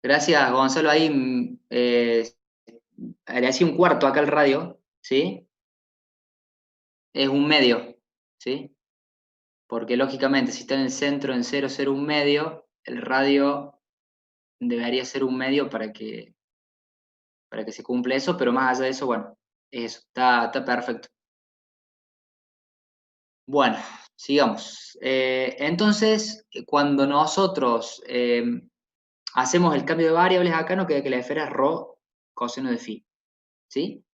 Gracias, Gonzalo. Ahí le hacía un cuarto acá al radio, ¿sí? Es un medio, ¿sí? Porque lógicamente, si está en el centro en cero cero un medio, el radio debería ser un medio para que se cumpla eso, pero más allá de eso, bueno, eso, está perfecto. Bueno, sigamos. Entonces, cuando nosotros hacemos el cambio de variables acá, nos queda que la esfera es rho coseno de phi, ¿sí?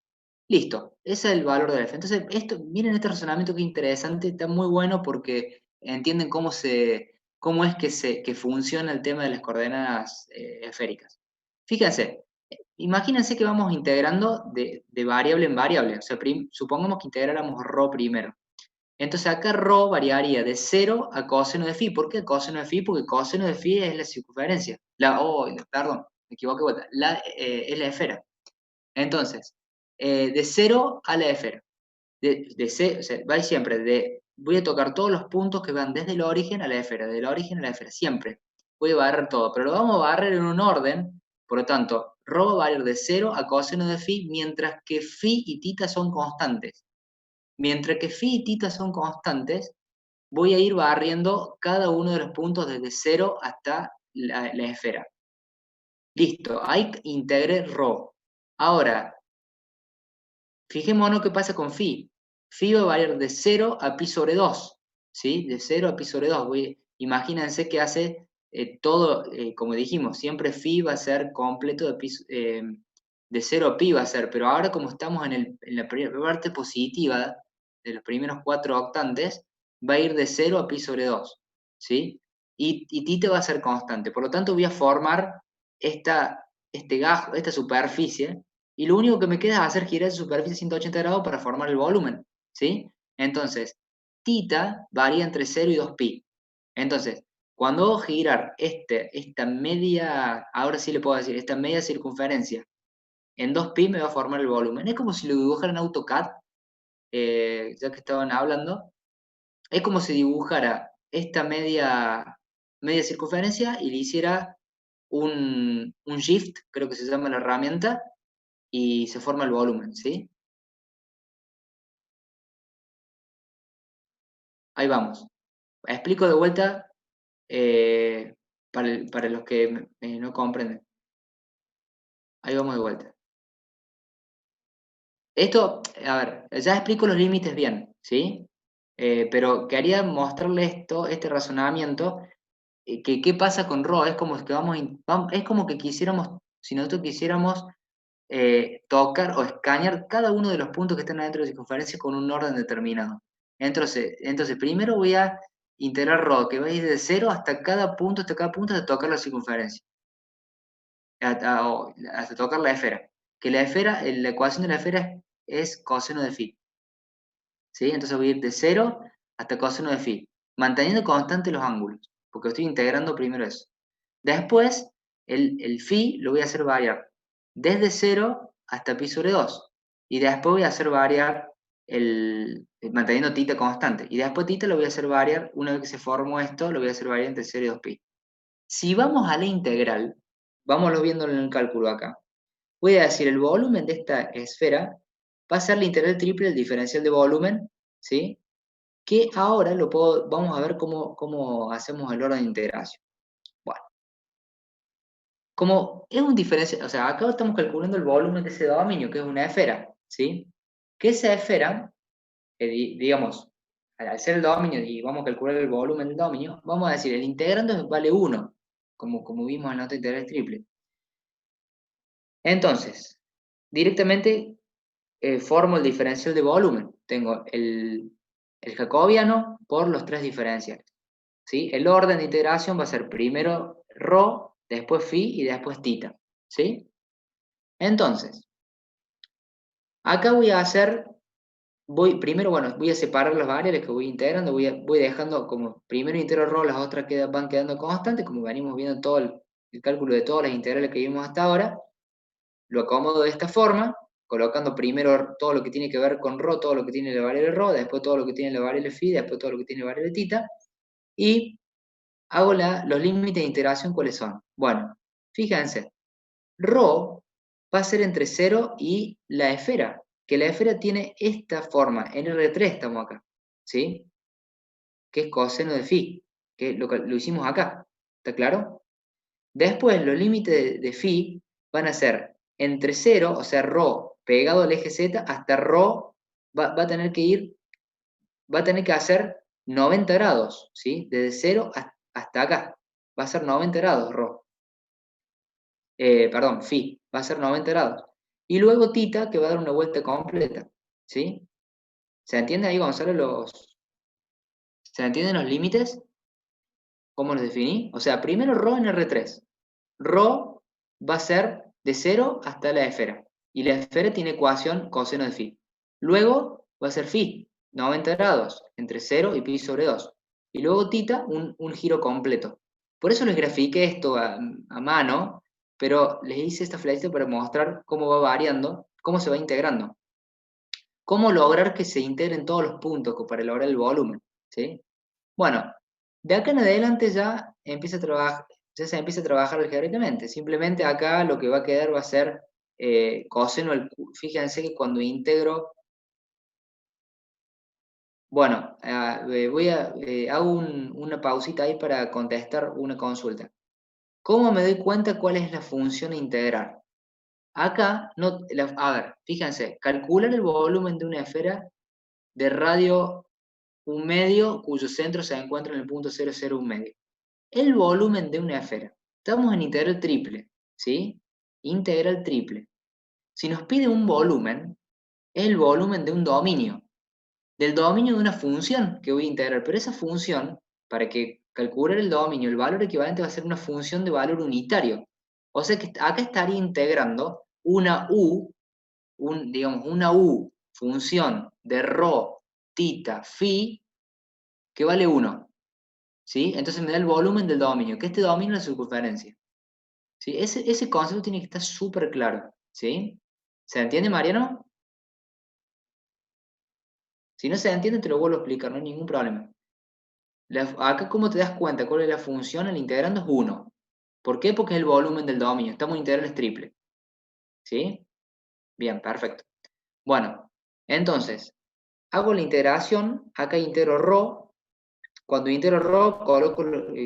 Listo, ese es el valor de la F. Entonces, miren este razonamiento que interesante, está muy bueno porque entienden cómo es que funciona el tema de las coordenadas esféricas. Fíjense, imagínense que vamos integrando de variable en variable. O sea, supongamos que integráramos rho primero. Entonces acá rho variaría de 0 a coseno de phi. ¿Por qué coseno de phi? Porque coseno de phi es la circunferencia. Perdón, me equivoqué, de vuelta. Es la esfera. Entonces, de 0 a la esfera. O sea, va siempre voy a tocar todos los puntos que van desde el origen a la esfera, del origen a la esfera, siempre. Voy a barrer todo, pero lo vamos a barrer en un orden, por lo tanto, rho va a variar de 0 a coseno de phi, mientras que phi y tita son constantes. Mientras que phi y tita son constantes, voy a ir barriendo cada uno de los puntos desde 0 hasta la esfera. Listo, ahí integré rho. Ahora, fijémonos qué pasa con phi. Phi va a variar de 0 a pi sobre 2, ¿sí? De 0 a pi sobre 2. Imagínense que hace todo, como dijimos, siempre phi va a ser completo de 0 a pi va a ser, pero ahora como estamos en la parte positiva de los primeros 4 octantes, va a ir de 0 a pi sobre 2, ¿sí? Y tita va a ser constante. Por lo tanto, voy a formar este gajo, esta superficie, y lo único que me queda es hacer girar esa superficie 180 grados para formar el volumen, ¿sí? Entonces, tita varía entre 0 y 2pi. Entonces, cuando hago girar esta media, ahora sí le puedo decir, esta media circunferencia en 2pi me va a formar el volumen. Es como si lo dibujara en AutoCAD, ya que estaban hablando, es como si dibujara esta media circunferencia y le hiciera un shift, creo que se llama la herramienta, y se forma el volumen, ¿sí? Ahí vamos. Explico de vuelta para los que no comprenden. Ahí vamos de vuelta. Esto, a ver, ya explico los límites bien, ¿sí? Pero quería mostrarle este razonamiento, que qué pasa con Rho, es como que es como que quisiéramos, si nosotros quisiéramos tocar o escanear cada uno de los puntos que están adentro de la circunferencia con un orden determinado. Entonces primero voy a integrar ρ, que va a ir de 0 hasta cada punto, hasta tocar la circunferencia, hasta tocar la esfera. Que la esfera, la ecuación de la esfera es coseno de phi, ¿sí? Entonces voy a ir de 0 hasta coseno de phi, manteniendo constantes los ángulos, porque estoy integrando primero eso. Después, el phi lo voy a hacer variar desde 0 hasta pi sobre 2. Y después voy a hacer variar manteniendo tita constante. Y después tita lo voy a hacer variar, una vez que se formó esto, lo voy a hacer variar entre 0 y 2pi. Si vamos a la integral, vámonos viendo en el cálculo acá. Voy a decir, el volumen de esta esfera va a ser la integral triple del diferencial de volumen, ¿sí? Que ahora vamos a ver cómo hacemos el orden de integración. Bueno, como es un diferencial, o sea, acá estamos calculando el volumen de ese dominio, que es una esfera, ¿sí? Que esa esfera, digamos, al ser el dominio y vamos a calcular el volumen del dominio, vamos a decir, el integrando vale 1, como vimos en la otra integral triple. Entonces, directamente formo el diferencial de volumen. Tengo el jacobiano por los tres diferenciales, ¿sí? El orden de integración va a ser primero ρ, después phi y después tita, ¿sí? Entonces, acá primero, bueno, voy a separar las variables que voy integrando, voy dejando como primero integro ρ, las otras van quedando constantes, como venimos viendo todo el cálculo de todas las integrales que vimos hasta ahora. Lo acomodo de esta forma, colocando primero todo lo que tiene que ver con ρ, todo lo que tiene la variable ρ, después todo lo que tiene la variable phi, después todo lo que tiene la variable tita, y hago los límites de integración, ¿cuáles son? Bueno, Fíjense, ρ va a ser entre 0 y la esfera, que la esfera tiene esta forma, en R3 estamos acá, ¿sí? Que es coseno de phi, que lo hicimos acá, ¿está claro? Después los límites de phi van a ser entre 0, o sea, ρ pegado al eje Z, hasta ρ va a tener que ir, va a tener que hacer 90 grados, ¿sí? Desde 0 hasta acá, va a ser 90 grados ρ. Perdón, phi, va a ser 90 grados. Y luego tita, que va a dar una vuelta completa, ¿sí? ¿Se entiende ahí, Gonzalo, se entienden los límites? ¿Cómo los definí? O sea, primero ρ en R3. ρ va a ser de 0 hasta la esfera. Y la esfera tiene ecuación coseno de phi. Luego va a ser phi, 90 grados, entre 0 y pi sobre 2. Y luego tita, un giro completo. Por eso les grafiqué esto a mano, pero les hice esta flechita para mostrar cómo va variando, cómo se va integrando. Cómo lograr que se integren todos los puntos para lograr el volumen, ¿sí? Bueno, de acá en adelante ya empieza a trabajar, ya se empieza a trabajar algebraicamente. Simplemente acá lo que va a quedar va a ser coseno fíjense que cuando integro, bueno, hago una pausita ahí para contestar una consulta. ¿Cómo me doy cuenta cuál es la función a integrar? Acá, no, a ver, fíjense, calcular el volumen de una esfera de radio un medio cuyo centro se encuentra en el punto 0,01 medio. El volumen de una esfera. Estamos en integral triple, ¿sí? Integral triple. Si nos pide un volumen, es el volumen de un dominio, del dominio de una función que voy a integrar, pero esa función, para que calcular el dominio, el valor equivalente va a ser una función de valor unitario. O sea que acá estaría integrando una u, digamos, una u función de ρ, tita, phi, que vale 1. ¿Sí? Entonces me da el volumen del dominio, que este dominio es la circunferencia. ¿Sí? Ese concepto tiene que estar súper claro. ¿Sí? ¿Se entiende, Mariano? Si no se entiende, te lo vuelvo a explicar, no hay ningún problema. Acá, ¿cómo te das cuenta cuál es la función? El integrando es 1. ¿Por qué? Porque es el volumen del dominio. Estamos en integrales triple. ¿Sí? Bien, perfecto. Bueno, entonces, hago la integración, acá integro ρ. Cuando integro ρ,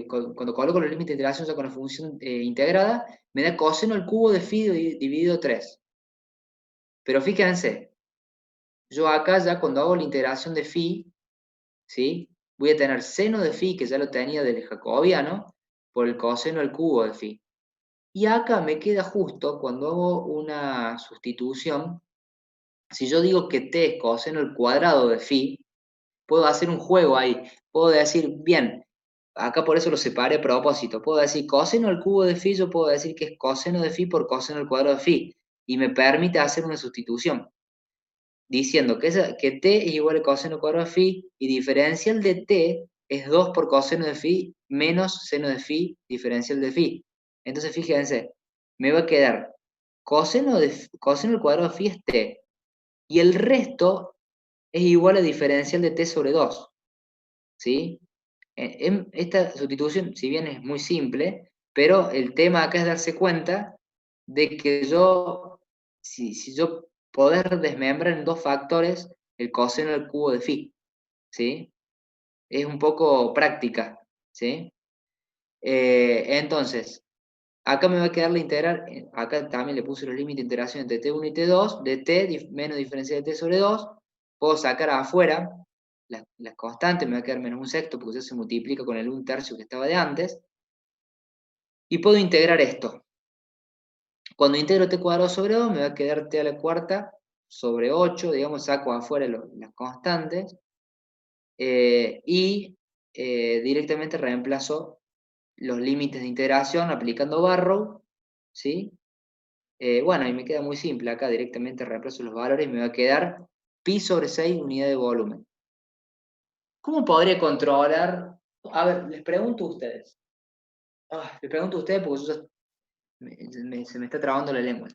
cuando coloco los límites de integración ya con la función integrada, me da coseno al cubo de phi dividido 3. Pero fíjense, yo acá ya cuando hago la integración de phi, ¿sí? Voy a tener seno de phi, que ya lo tenía del jacobiano, por el coseno al cubo de phi. Y acá me queda justo cuando hago una sustitución, si yo digo que t es coseno al cuadrado de phi, puedo hacer un juego ahí. Puedo decir, bien, acá por eso lo separé a propósito. Puedo decir coseno al cubo de phi, yo puedo decir que es coseno de phi por coseno al cuadrado de phi. Y me permite hacer una sustitución, diciendo que t es igual a coseno cuadrado de phi, y diferencial de t es 2 por coseno de phi menos seno de phi diferencial de phi. Entonces, fíjense, me va a quedar coseno al cuadrado de phi es t, y el resto es igual a diferencial de t sobre 2. ¿Sí? Esta sustitución, si bien es muy simple, pero el tema acá es darse cuenta de que si yo poder desmembrar en dos factores el coseno al cubo de phi, ¿sí? Es un poco práctica, ¿sí? Entonces, acá me va a quedar la integral, acá también le puse los límites de integración entre t1 y t2, de t menos diferencial de t sobre 2, puedo sacar afuera las constantes, me va a quedar menos un sexto porque eso se multiplica con el 1/3 que estaba de antes, y puedo integrar esto. Cuando integro t cuadrado sobre 2, me va a quedar t a la cuarta sobre 8, digamos, saco afuera las constantes, y directamente reemplazo los límites de integración aplicando Barrow, ¿sí? Bueno, y me queda muy simple, acá directamente reemplazo los valores y me va a quedar pi sobre 6 unidad de volumen. ¿Cómo podría controlar? A ver, les pregunto a ustedes. Les pregunto a ustedes porque se me está trabando la lengua,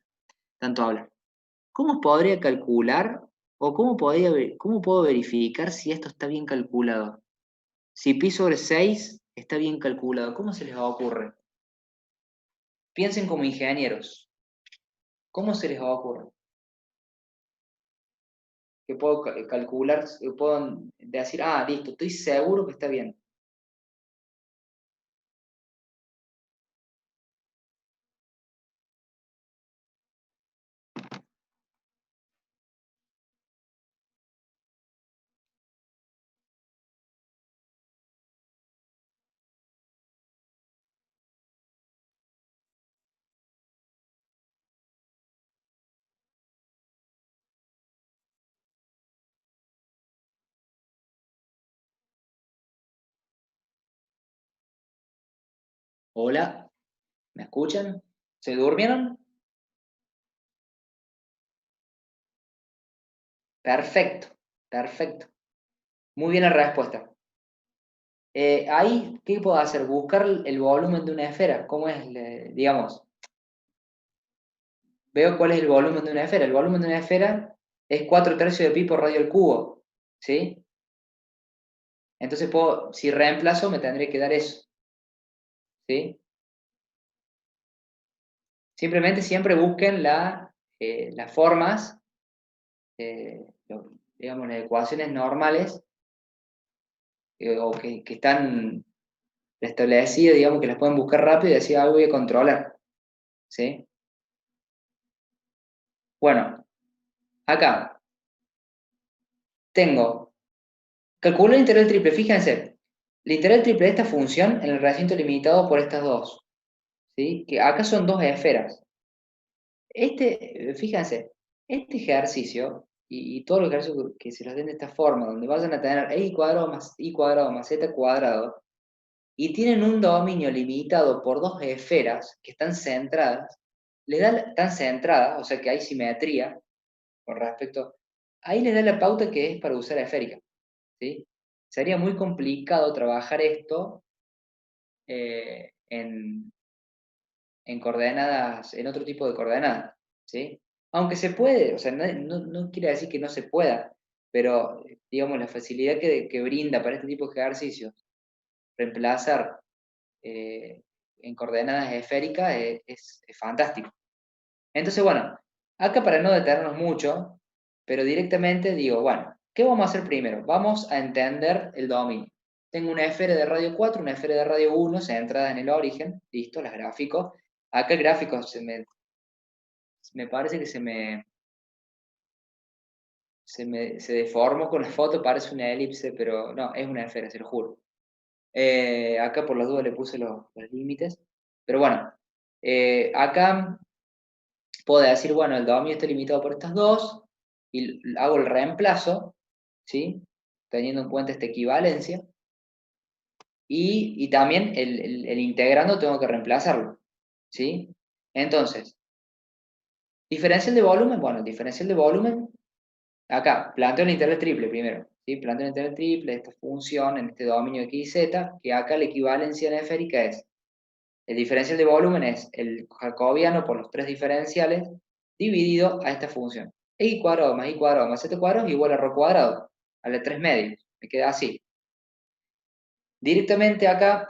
tanto hablar. ¿Cómo podría calcular o cómo puedo verificar si esto está bien calculado? Si pi sobre 6 está bien calculado, ¿cómo se les ocurre? piensen como ingenieros. ¿Cómo se les ocurre? Que puedo calcular, puedo decir, ah, listo, estoy seguro que está bien. Hola, ¿me escuchan? ¿Se durmieron? Perfecto, perfecto. Muy bien la respuesta. Ahí, ¿qué puedo hacer? Buscar el volumen de una esfera. ¿Cómo es, digamos? Veo cuál es el volumen de una esfera. El volumen de una esfera es 4/3 de pi por radio al cubo, ¿sí? Entonces, si reemplazo, me tendré que dar eso, ¿sí? Simplemente siempre busquen las formas, digamos, las ecuaciones normales, o que están establecidas, digamos, que las pueden buscar rápido y decir, ah, voy a controlar, ¿sí? Bueno, acá tengo, calculo el integral triple, fíjense, el integral triple de esta función en el recinto limitado por estas dos, ¿sí? Que acá son dos esferas. Fíjense, este ejercicio y todos los ejercicios que se los den de esta forma, donde vayan a tener x cuadrado más y cuadrado más z cuadrado, y tienen un dominio limitado por dos esferas que están centradas, están centradas, o sea que hay simetría con respecto, ahí les da la pauta que es para usar esférica, ¿sí? Sería muy complicado trabajar esto en coordenadas, en otro tipo de coordenadas, ¿sí? Aunque se puede, o sea, no quiere decir que no se pueda, pero digamos, la facilidad que brinda para este tipo de ejercicios, reemplazar en coordenadas esféricas es fantástico. Entonces, bueno, acá para no detenernos mucho, pero directamente digo, bueno, ¿qué vamos a hacer primero? Vamos a entender el dominio. Tengo una esfera de radio 4, una esfera de radio 1 centrada en el origen, listo, las gráficos. Acá el gráfico me parece que se deformó con la foto, parece una elipse, pero no, es una esfera, se lo juro. Acá por las dudas le puse los límites, pero bueno, acá puedo decir, bueno, el dominio está limitado por estas dos, y hago el reemplazo, ¿sí? Teniendo en cuenta esta equivalencia, y también el integrando tengo que reemplazarlo, ¿sí? Entonces, diferencial de volumen, bueno, el diferencial de volumen, acá, planteo el integral triple primero, ¿sí? Planteo el integral triple de esta función en este dominio x y z, que acá la equivalencia en esférica es, el diferencial de volumen es el jacobiano por los tres diferenciales dividido a esta función. X cuadrado más y cuadrado más z cuadrado es igual a ρ cuadrado, a la 3 medios, me queda así. Directamente acá,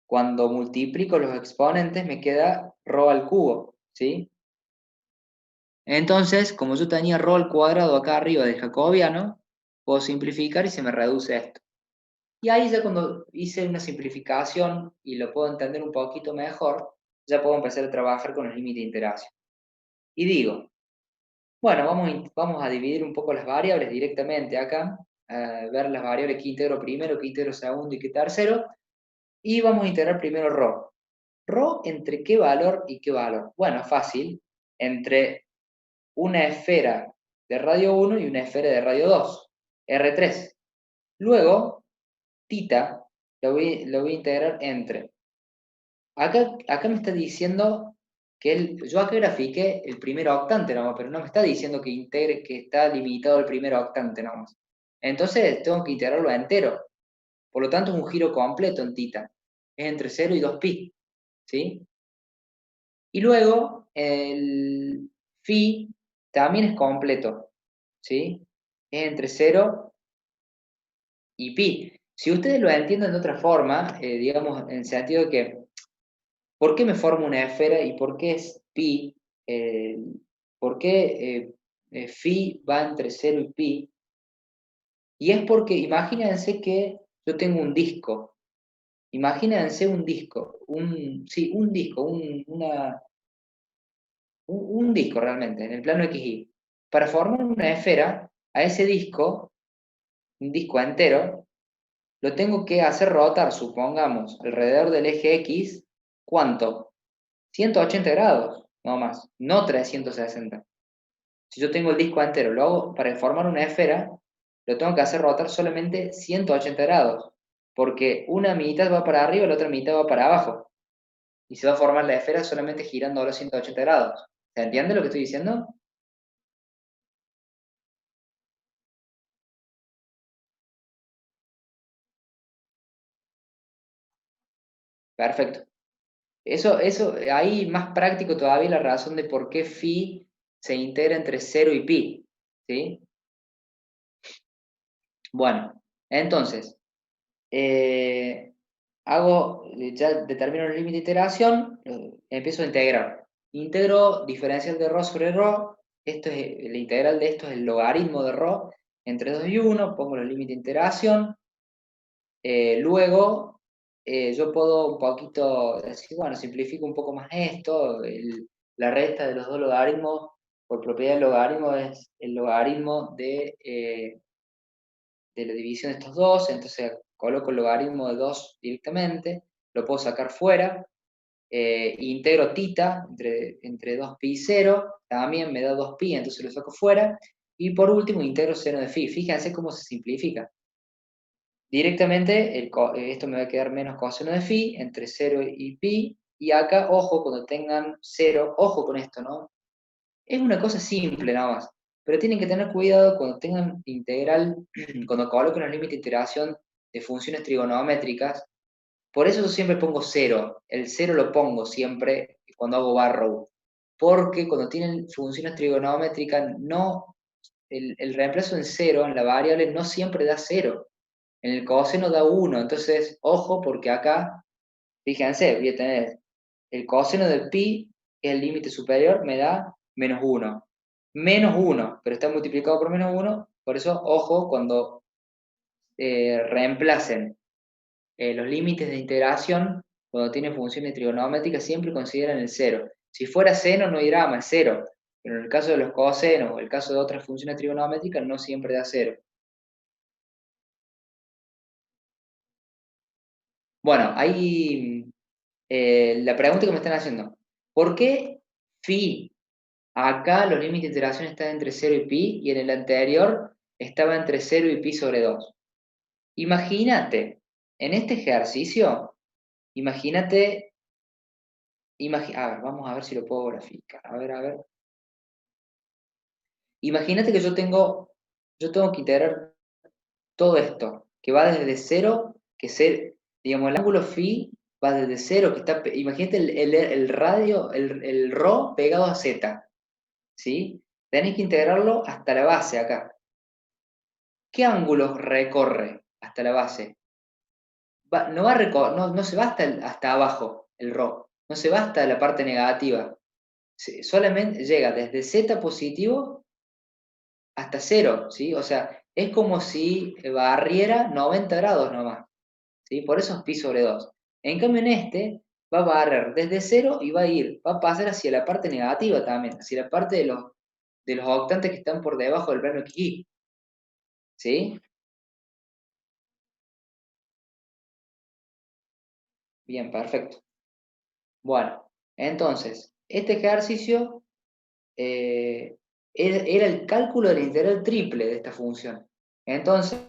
cuando multiplico los exponentes me queda ρ al cubo, ¿sí? Entonces, como yo tenía ρ al cuadrado acá arriba del jacobiano, puedo simplificar y se me reduce esto. Y ahí ya cuando hice una simplificación y lo puedo entender un poquito mejor, ya puedo empezar a trabajar con el límite de interacción. Y digo, bueno, vamos a dividir un poco las variables directamente acá, ver las variables que integro primero, que integro segundo y que tercero, y vamos a integrar primero ρ. ¿Ρ entre qué valor y qué valor? Bueno, fácil, entre una esfera de radio 1 y una esfera de radio 2, R3. Luego, tita lo voy a integrar entre. Acá me está diciendo yo acá grafiqué el primer octante nomás, pero no me está diciendo que integre, que está limitado el primer octante nomás. Entonces tengo que integrarlo entero. Por lo tanto es un giro completo en tita. Es entre 0 y 2pi, ¿sí? Y luego el phi también es completo, ¿sí? Es entre 0 y pi. Si ustedes lo entienden de otra forma, digamos, en el sentido de que, ¿por qué me formo una esfera y por qué es pi? eh, ¿Por qué phi va entre cero y pi? Y es porque imagínense que yo tengo un disco. Imagínense un disco, sí, un disco, un disco realmente, en el plano XY. Para formar una esfera, a ese disco, un disco entero, lo tengo que hacer rotar, supongamos, alrededor del eje X, ¿cuánto? 180 grados, no más, no 360. Si yo tengo el disco entero, lo hago para formar una esfera, lo tengo que hacer rotar solamente 180 grados, porque una mitad va para arriba y la otra mitad va para abajo, y se va a formar la esfera solamente girando a los 180 grados. ¿Se entiende lo que estoy diciendo? Perfecto. Ahí más práctico todavía la razón de por qué phi se integra entre cero y pi, ¿sí? Bueno, entonces, eh, ya determino el límite de integración, empiezo a integrar. Integro diferencial de rho sobre rho, la integral de esto es el logaritmo de rho entre 2 y 1, pongo el límite de integración, luego yo puedo un poquito decir, bueno, simplifico un poco más esto, la resta de los dos logaritmos, por propiedad del logaritmo, es el logaritmo de la división de estos dos, entonces coloco el logaritmo de 2 directamente, lo puedo sacar fuera, integro tita entre 2pi y 0, también me da 2pi, entonces lo saco fuera, y por último integro seno de phi. Fíjense cómo se simplifica. Directamente esto me va a quedar menos coseno de phi entre 0 y pi, y acá, ojo, cuando tengan 0, ojo con esto, ¿no? Es una cosa simple nada más, pero tienen que tener cuidado cuando tengan integral, cuando coloquen los límites de integración de funciones trigonométricas. Por eso yo siempre pongo cero. El cero lo pongo siempre cuando hago barrow. Porque cuando tienen funciones trigonométricas, no, el reemplazo en cero, en la variable, no siempre da cero. En el coseno da uno. Entonces, ojo, porque acá, fíjense, voy a tener el coseno de pi, que es el límite superior, me da menos uno. Menos uno, pero está multiplicado por menos uno. Por eso, ojo, cuando reemplacen los límites de integración, cuando tienen funciones trigonométricas, siempre consideran el cero. Si fuera seno, no irá más cero, pero en el caso de los cosenos o el caso de otras funciones trigonométricas, no siempre da cero. Bueno, ahí la pregunta que me están haciendo, ¿por qué phi acá los límites de iteración están entre cero y pi y en el anterior estaba entre cero y pi sobre 2? Imagínate, en este ejercicio, imagínate, a ver, vamos a ver si lo puedo graficar. A ver. Imagínate que yo tengo que integrar todo esto, que va desde cero, digamos, el ángulo phi va desde cero, imagínate el radio, el rho pegado a z, ¿sí? Tenés que integrarlo hasta la base acá. ¿Qué ángulos recorre hasta la base? No se va hasta abajo el rho, no se va hasta la parte negativa, solamente llega desde z positivo hasta cero, ¿sí? O sea, es como si barriera 90 grados nomás, ¿sí? Por eso es pi sobre 2. En cambio, en este va a barrer desde cero y va a pasar hacia la parte negativa también, hacia la parte de los octantes que están por debajo del plano XY, ¿sí? Bien, perfecto. Bueno, entonces, este ejercicio era el cálculo del integral triple de esta función. Entonces,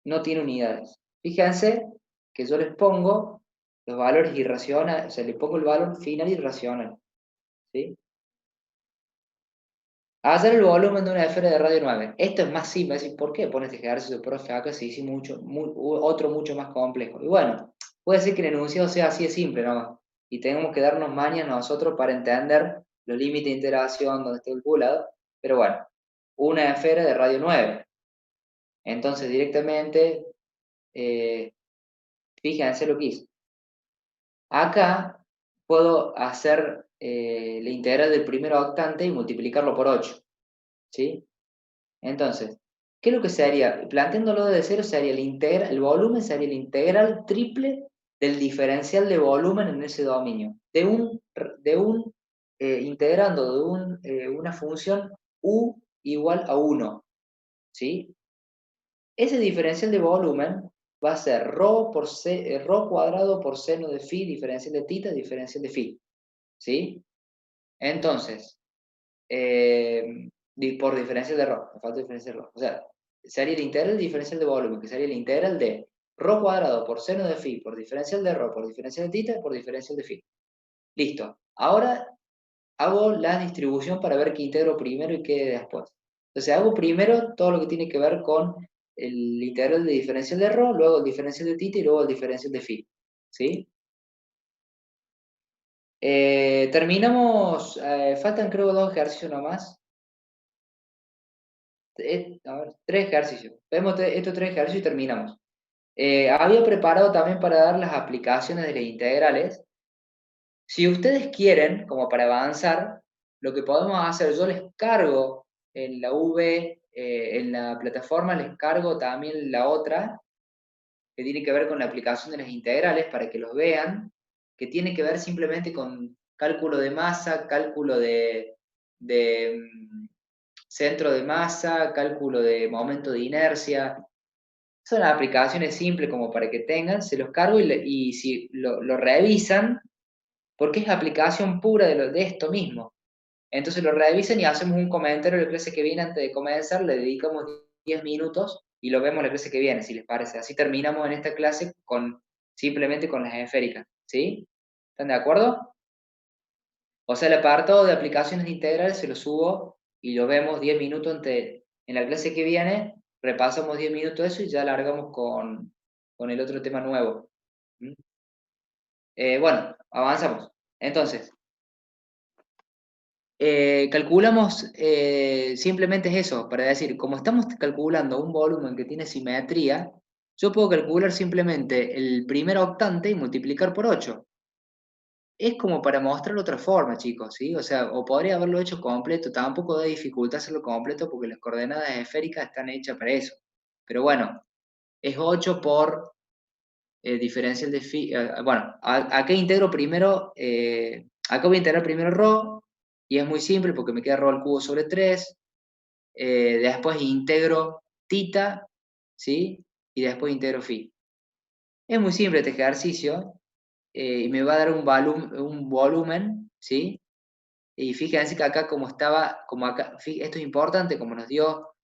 no tiene unidades. Fíjense que yo les pongo los valores irracionales, o sea, le pongo el valor final irracional. ¿Sí? Hacer el volumen de una esfera de radio 9. Esto es más simple. Decir, ¿por qué pone este ejercicio, profe? Acá se hizo otro mucho más complejo. Y bueno, puede ser que el enunciado sea así de simple nomás. Y tenemos que darnos mañas nosotros para entender los límites de interacción, donde está calculado. Pero bueno, una esfera de radio 9. Entonces, directamente fíjense lo que hice. Acá puedo hacer la integral del primer octante y multiplicarlo por 8, ¿sí? Entonces, ¿qué es lo que se haría? Planteándolo de cero, sería el volumen sería la integral triple del diferencial de volumen en ese dominio, integrando una función u igual a 1, ¿sí? Ese diferencial de volumen va a ser rho cuadrado por seno de phi, diferencial de tita, diferencial de phi, ¿sí? Entonces, por diferencial de rho, me falta diferencial de rho. O sea, sería el integral del diferencial de volumen, que sería el integral de rho cuadrado por seno de phi, por diferencial de rho, por diferencial de tita, por diferencial de phi. Listo. Ahora hago la distribución para ver qué integro primero y qué después. Entonces hago primero todo lo que tiene que ver con el integral de diferencial de rho, luego el diferencial de tita y luego el diferencial de phi. ¿Sí? Terminamos, faltan creo 2 ejercicios nomás. A ver, 3 ejercicios. Vemos estos 3 ejercicios y terminamos. Había preparado también para dar las aplicaciones de las integrales. Si ustedes quieren, como para avanzar, lo que podemos hacer, yo les cargo en la en la plataforma, les cargo también la otra, que tiene que ver con la aplicación de las integrales, para que los vean, que tiene que ver simplemente con cálculo de masa, cálculo de centro de masa, cálculo de momento de inercia. Son aplicaciones simples como para que tengan, se los cargo y si lo revisan, porque es aplicación pura de esto mismo. Entonces lo revisan y hacemos un comentario de la clase que viene antes de comenzar, le dedicamos 10 minutos y lo vemos la clase que viene, si les parece. Así terminamos en esta clase simplemente con las esféricas, ¿sí? ¿Están de acuerdo? O sea, el apartado de aplicaciones integrales se lo subo y lo vemos 10 minutos en la clase que viene, repasamos 10 minutos de eso y ya largamos con el otro tema nuevo. ¿Mm? Bueno, avanzamos. Entonces, calculamos, simplemente es eso, para decir, como estamos calculando un volumen que tiene simetría, yo puedo calcular simplemente el primer octante y multiplicar por 8. Es como para mostrarlo de otra forma, chicos, ¿sí? O sea, o podría haberlo hecho completo, tampoco da dificultad hacerlo completo porque las coordenadas esféricas están hechas para eso. Pero bueno, es 8 por diferencial de phi. Bueno, acá integro primero, acá voy a integrar primero rho, y es muy simple porque me queda rho al cubo sobre 3. Después integro tita, ¿sí? Y después integro phi. Es muy simple este ejercicio, y me va a dar un volumen, ¿sí? Y fíjense que acá como estaba, como acá, esto es importante, como nos dio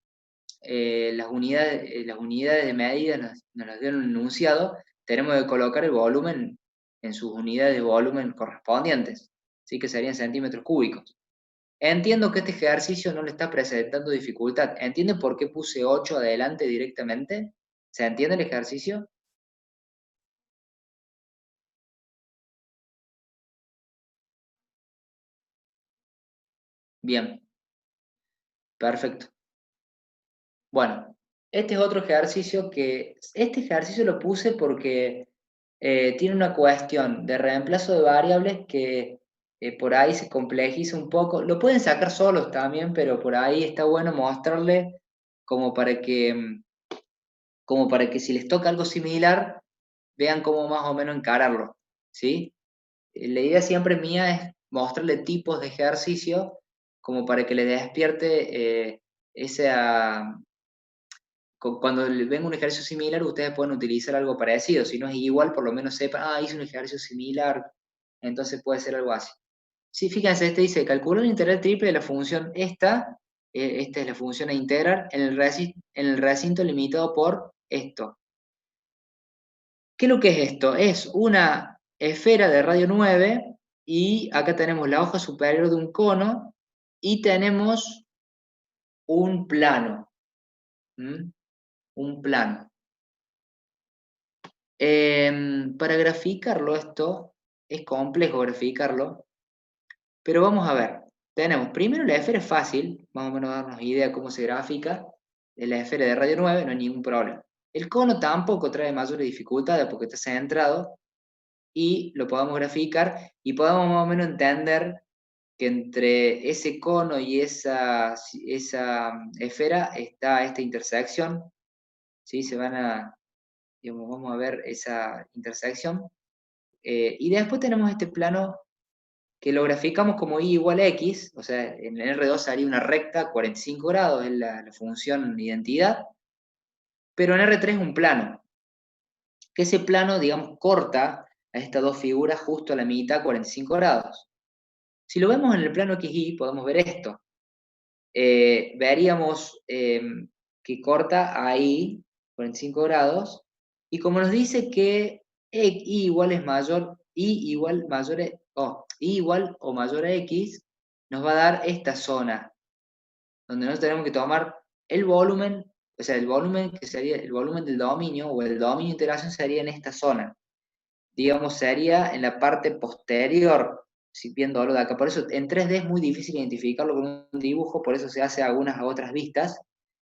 las unidades de medida, nos las dio en el enunciado, tenemos que colocar el volumen en sus unidades de volumen correspondientes, ¿sí? Que serían centímetros cúbicos. Entiendo que este ejercicio no le está presentando dificultad. ¿Entienden por qué puse 8 adelante directamente? ¿Se entiende el ejercicio? Bien, perfecto. Bueno, este es otro ejercicio este ejercicio lo puse porque tiene una cuestión de reemplazo de variables que por ahí se complejiza un poco. Lo pueden sacar solos también, pero por ahí está bueno mostrarle como para que si les toca algo similar, vean cómo más o menos encararlo, ¿sí? La idea siempre mía es mostrarle tipos de ejercicio como para que le despierte esa, cuando venga un ejercicio similar, ustedes pueden utilizar algo parecido. Si no es igual, por lo menos sepan, hice un ejercicio similar, entonces puede ser algo así. Sí, fíjense, este dice, calcula el integral triple de la función esta es la función a integrar, en el recinto limitado por esto. ¿Qué es lo que es esto? Es una esfera de radio 9 y acá tenemos la hoja superior de un cono y tenemos un plano. ¿Mm? Un plano. Para graficarlo esto, es complejo graficarlo, pero vamos a ver. Tenemos primero la esfera es fácil, más o menos darnos idea cómo se grafica. De la esfera de radio 9 no hay ningún problema. El cono tampoco trae mayores dificultades porque está centrado y lo podemos graficar y podemos más o menos entender que entre ese cono y esa esfera está esta intersección, ¿sí? Digamos, vamos a ver esa intersección. Y después tenemos este plano que lo graficamos como y igual a x, o sea, en el R2 haría una recta 45 grados, es la función identidad, pero en R3 es un plano, que ese plano, digamos, corta a estas dos figuras justo a la mitad, 45 grados. Si lo vemos en el plano XY, podemos ver esto. Veríamos que corta ahí 45 grados, y como nos dice que y igual es mayor, y igual mayor, y igual o mayor a x, nos va a dar esta zona, donde nosotros tenemos que tomar el volumen, o sea, el volumen que sería el volumen del dominio, o el dominio de integración sería en esta zona. Digamos, sería en la parte posterior, si viéndolo de acá. Por eso en 3D es muy difícil identificarlo con un dibujo, por eso se hace algunas otras vistas.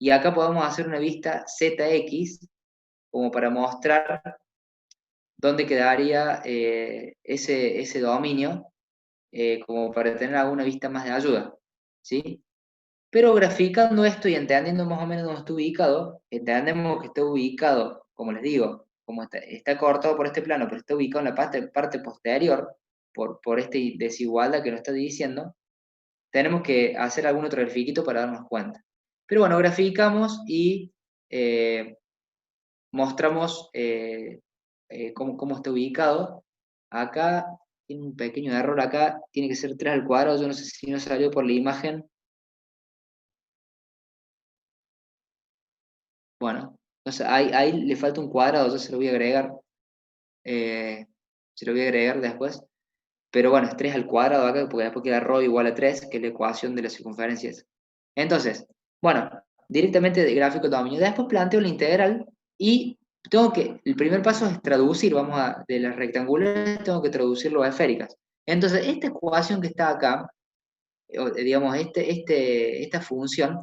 Y acá podemos hacer una vista ZX, como para mostrar dónde quedaría ese dominio, como para tener alguna vista más de ayuda, ¿sí? Pero graficando esto y entendiendo más o menos dónde está ubicado, entendemos que está ubicado, como les digo, como está cortado por este plano, pero está ubicado en la parte posterior, por esta desigualdad que nos está diciendo, tenemos que hacer algún otro grafiquito para darnos cuenta. Pero bueno, graficamos y mostramos cómo está ubicado. Acá tiene un pequeño error, acá tiene que ser 3 al cuadrado, yo no sé si no salió por la imagen. Bueno, entonces ahí le falta un cuadrado, yo se lo voy a agregar, eh, se lo voy a agregar después. Pero bueno, es 3 al cuadrado acá, porque después queda ρ igual a 3, que es la ecuación de las circunferencias. Entonces, bueno, directamente de gráfico de dominio. Después planteo la integral y el primer paso es traducir, de las rectangulares tengo que traducirlo a esféricas. Entonces, esta ecuación que está acá, digamos, esta función,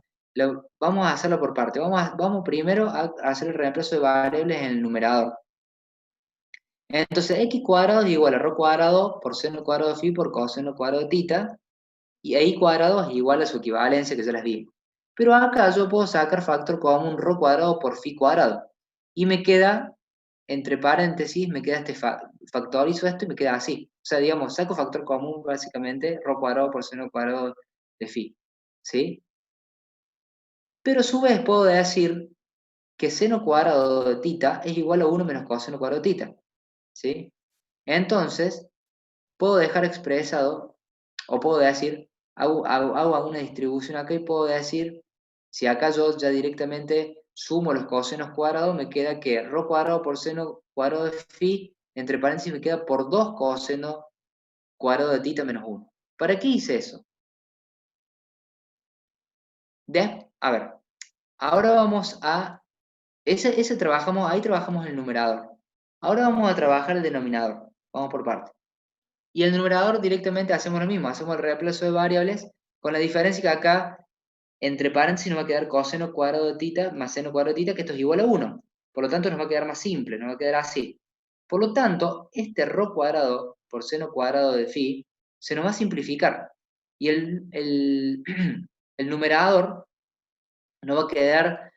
vamos a hacerlo por parte. Vamos primero a hacer el reemplazo de variables en el numerador. Entonces, x cuadrado es igual a ρ cuadrado por seno cuadrado de phi por coseno cuadrado de tita, y i cuadrado es igual a su equivalencia, que ya las vimos. Pero acá yo puedo sacar factor común ρ cuadrado por phi cuadrado, y me queda, entre paréntesis, me queda factorizo esto y me queda así. O sea, digamos, saco factor común básicamente ρ cuadrado por seno cuadrado de phi, ¿sí? Pero a su vez puedo decir que seno cuadrado de tita es igual a 1 menos coseno cuadrado de tita, ¿sí? Entonces, puedo dejar expresado, o puedo decir, hago una distribución acá y puedo decir, si acá yo ya directamente sumo los cosenos cuadrados, me queda que ρ cuadrado por seno cuadrado de phi, entre paréntesis me queda por 2 coseno cuadrado de tita menos 1. ¿Para qué hice eso? A ver, ahora vamos a, ahí trabajamos el numerador. Ahora vamos a trabajar el denominador. Vamos por partes. Y el numerador directamente hacemos lo mismo, hacemos el reemplazo de variables, con la diferencia que acá, entre paréntesis, nos va a quedar coseno cuadrado de tita más seno cuadrado de tita, que esto es igual a 1. Por lo tanto, nos va a quedar más simple, nos va a quedar así. Por lo tanto, este ρ cuadrado por seno cuadrado de phi se nos va a simplificar. Y el numerador nos va a quedar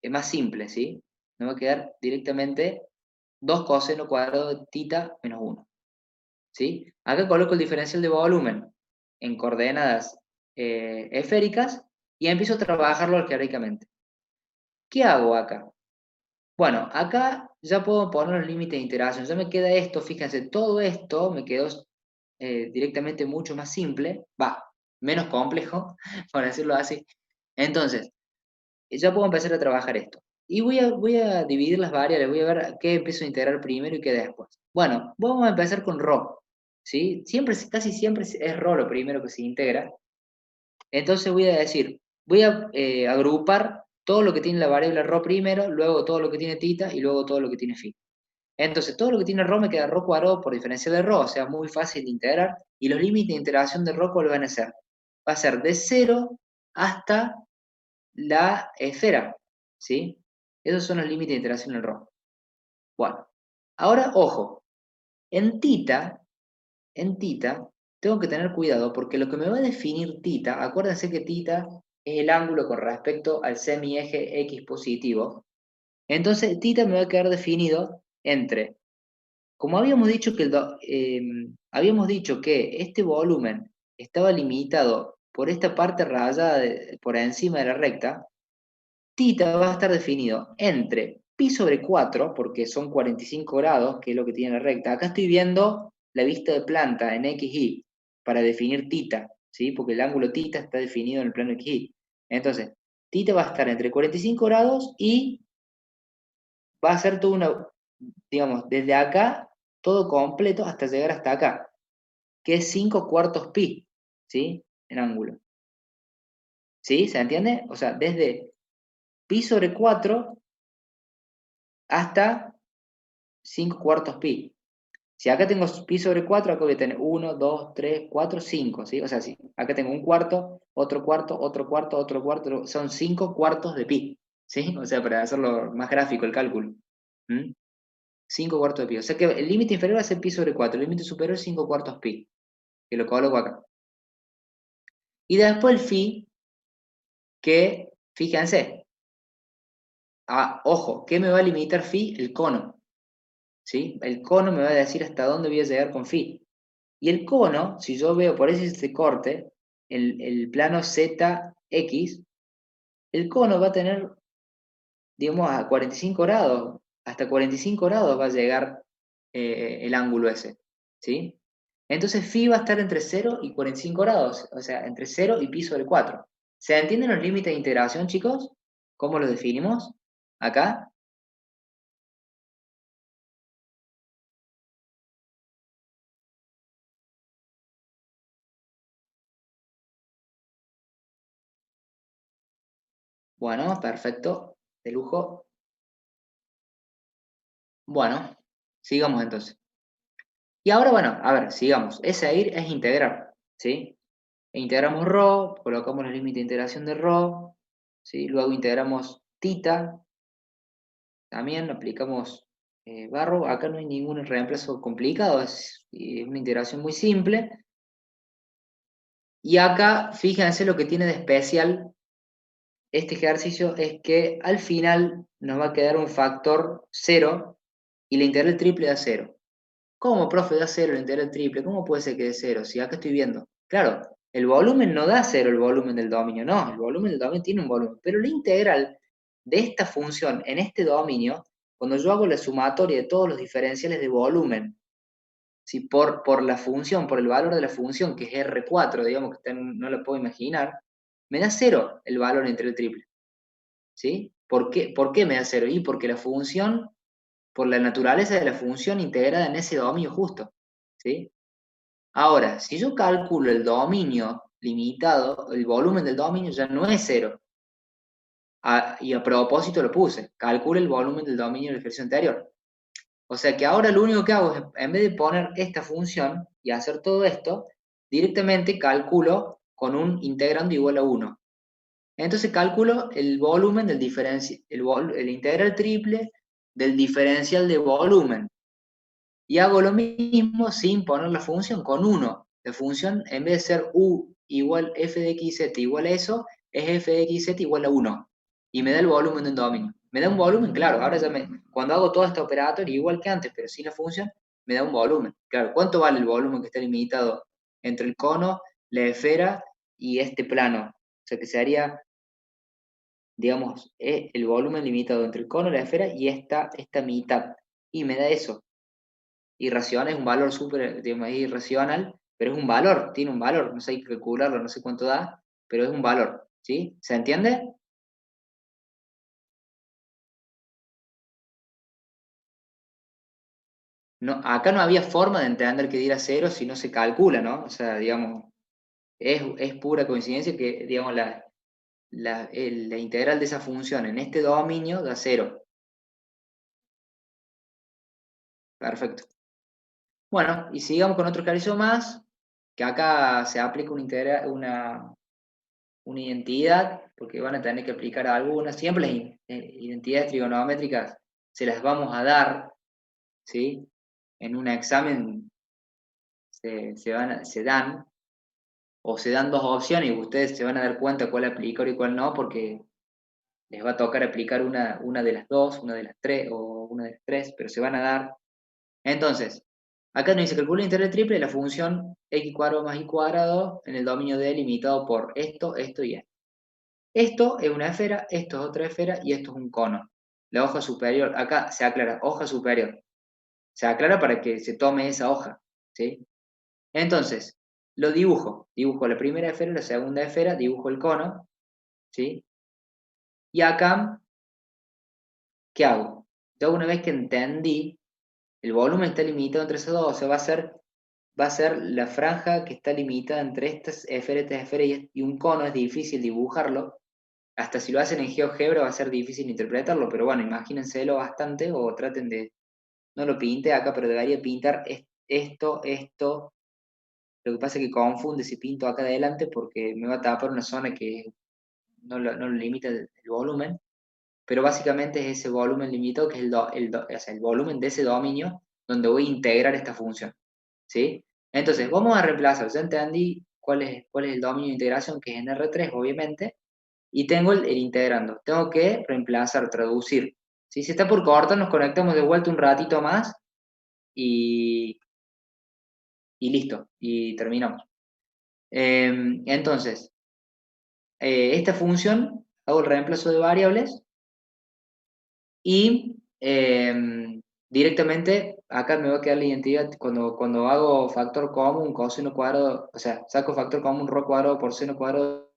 más simple, ¿sí? Nos va a quedar directamente 2 coseno cuadrado de tita menos 1. ¿Sí? Acá coloco el diferencial de volumen en coordenadas esféricas y empiezo a trabajarlo algebraicamente. ¿Qué hago acá? Bueno, acá ya puedo poner los límites de interacción. Ya me queda esto, fíjense, todo esto me quedó directamente mucho más simple, menos complejo, por decirlo así. Entonces, ya puedo empezar a trabajar esto. Y voy a dividir las variables, voy a ver qué empiezo a integrar primero y qué después. Bueno, vamos a empezar con ρ, ¿sí? Casi siempre es ρ lo primero que se integra. Entonces voy a decir, voy a agrupar todo lo que tiene la variable ρ primero, luego todo lo que tiene tita y luego todo lo que tiene phi. Entonces todo lo que tiene ρ me queda ρ cuadrado por diferencial de ρ, o sea, muy fácil de integrar. Y los límites de integración de ρ, ¿cuáles van a ser? Va a ser de 0 hasta la esfera, ¿sí? Esos son los límites de interacción en el RO. Bueno, ahora, ojo, en tita, tengo que tener cuidado porque lo que me va a definir tita, acuérdense que tita es el ángulo con respecto al semieje X positivo. Entonces, tita me va a quedar definido entre, como habíamos dicho habíamos dicho que este volumen estaba limitado por esta parte rayada por encima de la recta, tita va a estar definido entre pi sobre 4, porque son 45 grados, que es lo que tiene la recta. Acá estoy viendo la vista de planta en XY para definir tita, ¿sí? Porque el ángulo tita está definido en el plano XY. Entonces, tita va a estar entre 45 grados y va a ser todo una, digamos, desde acá, todo completo hasta llegar hasta acá, que es 5 cuartos pi, ¿sí? En ángulo. ¿Sí? ¿Se entiende? O sea, desde pi sobre 4 hasta 5 cuartos pi. Si acá tengo pi sobre 4, acá voy a tener 1, 2, 3, 4, 5, ¿sí? O sea, si acá tengo un cuarto, otro cuarto, otro cuarto, otro cuarto, son 5 cuartos de pi, ¿sí? O sea, para hacerlo más gráfico el cálculo. ¿Mm? 5 cuartos de pi. O sea que el límite inferior va a ser pi sobre 4, el límite superior es 5 cuartos pi, que lo coloco acá. Y después el phi, que, fíjense, ojo, ¿qué me va a limitar phi? El cono, ¿sí? El cono me va a decir hasta dónde voy a llegar con phi. Y el cono, si yo veo, por eso este corte, el plano ZX, el cono va a tener, digamos, a 45 grados, hasta 45 grados va a llegar el ángulo ese, ¿sí? Entonces phi va a estar entre 0 y 45 grados, o sea, entre 0 y pi sobre 4. ¿Se entienden los límites de integración, chicos? ¿Cómo los definimos? Acá. Bueno, perfecto, de lujo. Bueno, sigamos entonces. Y ahora, bueno, a ver, sigamos. Ese ir es integrar, ¿sí? Integramos ρ, colocamos el límite de integración de ρ, ¿sí? Luego integramos tita, también aplicamos barro. Acá no hay ningún reemplazo complicado, es una integración muy simple. Y acá, fíjense lo que tiene de especial este ejercicio, es que al final nos va a quedar un factor cero y la integral triple da cero. ¿Cómo, profe, da cero la integral triple? ¿Cómo puede ser que dé cero? Si acá estoy viendo. Claro, el volumen no da cero el volumen del dominio, no, el volumen del dominio tiene un volumen, pero la integral de esta función en este dominio, cuando yo hago la sumatoria de todos los diferenciales de volumen, si por la función, por el valor de la función, que es R4, digamos que no lo puedo imaginar, me da cero el valor entre el triple. ¿Sí? ¿Por qué me da cero? Y porque la función, por la naturaleza de la función integrada en ese dominio justo. ¿Sí? Ahora, si yo calculo el dominio limitado, el volumen del dominio ya no es cero. Y a propósito lo puse, calculo el volumen del dominio del ejercicio anterior. O sea que ahora lo único que hago es, en vez de poner esta función y hacer todo esto, directamente calculo con un integrando igual a 1. Entonces calculo el volumen del diferencial, el integral triple del diferencial de volumen. Y hago lo mismo sin poner la función, con 1. La función, en vez de ser u igual f de xz igual a eso, es f de xz igual a 1. Y me da el volumen del dominio. Me da un volumen, claro, ahora cuando hago toda esta operatoria, igual que antes, pero sin la función, me da un volumen. Claro, ¿cuánto vale el volumen que está limitado entre el cono, la esfera y este plano? O sea que sería, digamos, el volumen limitado entre el cono, la esfera y esta mitad. Y me da eso. Irracional es un valor súper, digamos, irracional, pero es un valor, tiene un valor, no sé, hay que calcularlo, no sé cuánto da, pero es un valor, ¿sí? ¿Se entiende? No, acá no había forma de entender que diera cero si no se calcula, ¿no? O sea, digamos, es pura coincidencia que, digamos, la integral de esa función en este dominio da cero. Perfecto. Bueno, y sigamos con otro ejercicio más, que acá se aplica una una identidad, porque van a tener que aplicar algunas. Siempre las identidades trigonométricas se las vamos a dar, ¿sí? En un examen se dan, o se dan dos opciones y ustedes se van a dar cuenta cuál aplicar y cuál no, porque les va a tocar aplicar una de las dos, una de las tres o una de las tres, pero se van a dar. Entonces, acá nos dice calcula el integral triple de la función x cuadrado más y cuadrado en el dominio D limitado por esto, esto y esto. Esto es una esfera, esto es otra esfera y esto es un cono. La hoja superior, acá se aclara, hoja superior. Se aclara para que se tome esa hoja, ¿sí? Entonces, lo dibujo la primera esfera, la segunda esfera, dibujo el cono, ¿sí? Y acá, ¿qué hago? Ya una vez que entendí, el volumen está limitado entre esos dos, o sea, va a ser la franja que está limitada entre esta esfera y un cono, es difícil dibujarlo. Hasta si lo hacen en GeoGebra va a ser difícil interpretarlo, pero bueno, imagínenselo bastante o traten de, no lo pinte acá, pero debería pintar esto. Lo que pasa es que confunde si pinto acá adelante porque me va a tapar una zona que no lo limita el volumen, pero básicamente es ese volumen limitado que es o sea, el volumen de ese dominio donde voy a integrar esta función, ¿sí? Entonces, vamos a reemplazar, ya entendí cuál es el dominio de integración, que es en R3, obviamente, y tengo el integrando. Tengo que reemplazar, traducir. Si se está por cortar, nos conectamos de vuelta un ratito más y, y listo, y terminamos. Entonces, esta función, hago el reemplazo de variables y directamente acá me va a quedar la identidad cuando hago factor común, coseno cuadrado, o sea, saco factor común rho cuadrado por seno cuadrado